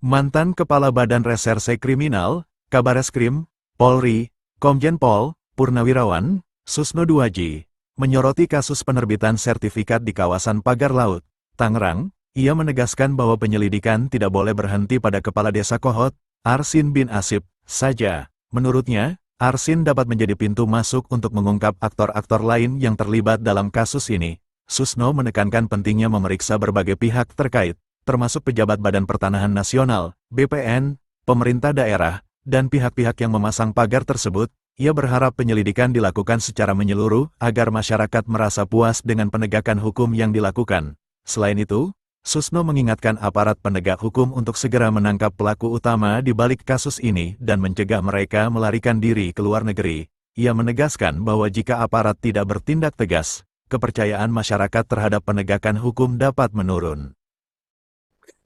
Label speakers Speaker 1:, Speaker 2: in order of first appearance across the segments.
Speaker 1: Mantan Kepala Badan Reserse Kriminal, Kabareskrim, Polri, Komjen Pol, Purnawirawan, Susno Duaji, menyoroti kasus penerbitan sertifikat di kawasan Pagar Laut, Tangerang. Ia menegaskan bahwa penyelidikan tidak boleh berhenti pada Kepala Desa Kohot, Arsin bin Asip, saja. Menurutnya, Arsin dapat menjadi pintu masuk untuk mengungkap aktor-aktor lain yang terlibat dalam kasus ini. Susno menekankan pentingnya memeriksa berbagai pihak terkait, termasuk pejabat Badan Pertanahan Nasional, BPN, pemerintah daerah, dan pihak-pihak yang memasang pagar tersebut. Ia berharap penyelidikan dilakukan secara menyeluruh agar masyarakat merasa puas dengan penegakan hukum yang dilakukan. Selain itu, Susno mengingatkan aparat penegak hukum untuk segera menangkap pelaku utama di balik kasus ini dan mencegah mereka melarikan diri ke luar negeri. Ia menegaskan bahwa jika aparat tidak bertindak tegas, kepercayaan masyarakat terhadap penegakan hukum dapat menurun.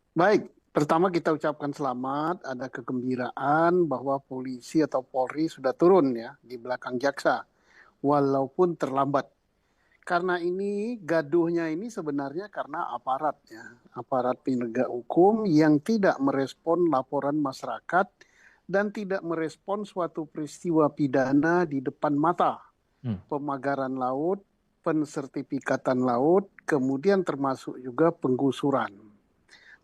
Speaker 2: Baik, pertama kita ucapkan selamat, ada kegembiraan bahwa polisi atau Polri sudah turun ya di belakang jaksa, walaupun terlambat. Karena ini gaduhnya ini sebenarnya karena aparat ya, aparat penegak hukum yang tidak merespon laporan masyarakat dan tidak merespon suatu peristiwa pidana di depan mata. Pemagaran laut, pensertifikatan laut, kemudian termasuk juga penggusuran.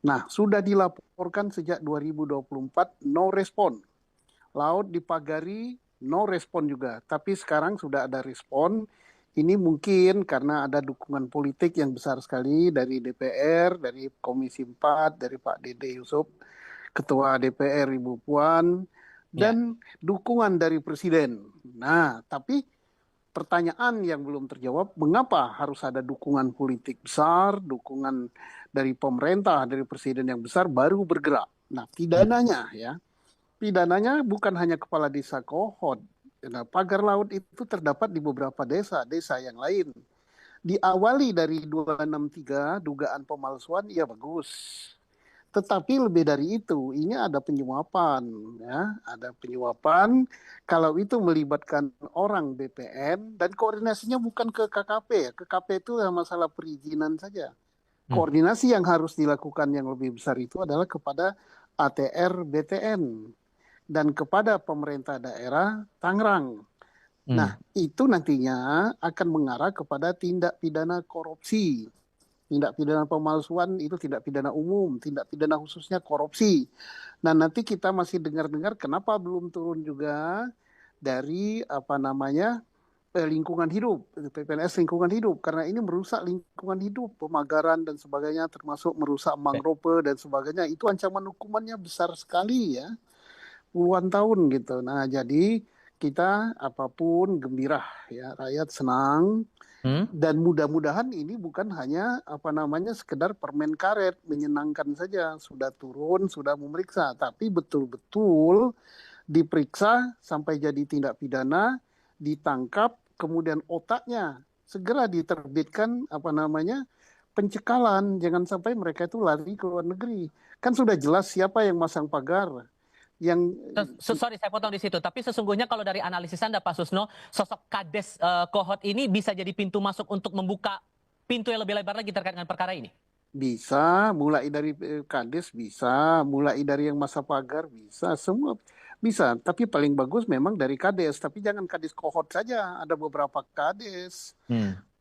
Speaker 2: Nah, sudah dilaporkan sejak 2024 no respon. Laut dipagari no respon juga, tapi sekarang sudah ada respon. Ini mungkin karena ada dukungan politik yang besar sekali dari DPR, dari Komisi 4, dari Pak Dede Yusuf, Ketua DPR Ibu Puan, dan dukungan dari Presiden. Nah, tapi pertanyaan yang belum terjawab, mengapa harus ada dukungan politik besar, dukungan dari pemerintah, dari Presiden yang besar, baru bergerak. Nah, pidananya ya, pidananya bukan hanya Kepala Desa Kohot. Nah, pagar laut itu terdapat di beberapa desa yang lain. Diawali dari 263, dugaan pemalsuan, ya bagus. Tetapi lebih dari itu, ini ada penyuapan. Ya. Ada penyuapan, kalau itu melibatkan orang BPN, dan koordinasinya bukan ke KKP. Ya. Ke KP itu masalah perizinan saja. Koordinasi yang harus dilakukan yang lebih besar itu adalah kepada ATR BTN. Dan kepada pemerintah daerah Tangerang. Nah, itu nantinya akan mengarah kepada tindak pidana korupsi. Tindak pidana pemalsuan itu tindak pidana umum, tindak pidana khususnya korupsi. Nah, nanti kita masih dengar-dengar kenapa belum turun juga dari lingkungan hidup, PPNS lingkungan hidup, karena ini merusak lingkungan hidup, pemagaran dan sebagainya, termasuk merusak mangrove dan sebagainya. Itu ancaman hukumannya besar sekali ya. Puluhan tahun gitu. Nah, jadi kita apapun gembira ya, rakyat senang dan mudah-mudahan ini bukan hanya sekedar permen karet menyenangkan saja, sudah turun, sudah memeriksa, tapi betul-betul diperiksa sampai jadi tindak pidana, ditangkap, kemudian otaknya segera diterbitkan pencekalan, jangan sampai mereka itu lari ke luar negeri. Kan sudah jelas siapa yang masang pagar.
Speaker 3: Sorry saya potong di situ, tapi sesungguhnya kalau dari analisis Anda Pak Susno, sosok Kades Kohot ini bisa jadi pintu masuk untuk membuka pintu yang lebih lebar lagi terkait dengan perkara ini?
Speaker 2: Bisa, mulai dari Kades bisa, mulai dari yang masa pagar bisa, semua bisa. Tapi paling bagus memang dari Kades, tapi jangan Kades Kohot saja, ada beberapa Kades.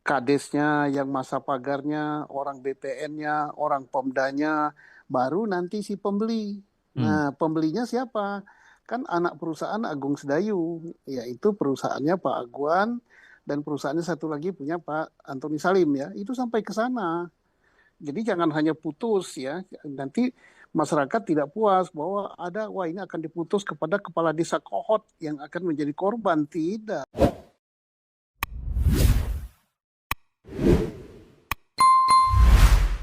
Speaker 2: Kadesnya, yang masa pagarnya, orang BPN-nya, orang Pemdanya, baru nanti si pembeli. Nah, pembelinya siapa? Kan anak perusahaan Agung Sedayu, yaitu perusahaannya Pak Aguan, dan perusahaannya satu lagi punya Pak Antoni Salim ya. Itu sampai ke sana. Jadi jangan hanya putus ya. Nanti masyarakat tidak puas bahwa wah ini akan diputus kepada Kepala Desa Kohot yang akan menjadi korban. Tidak.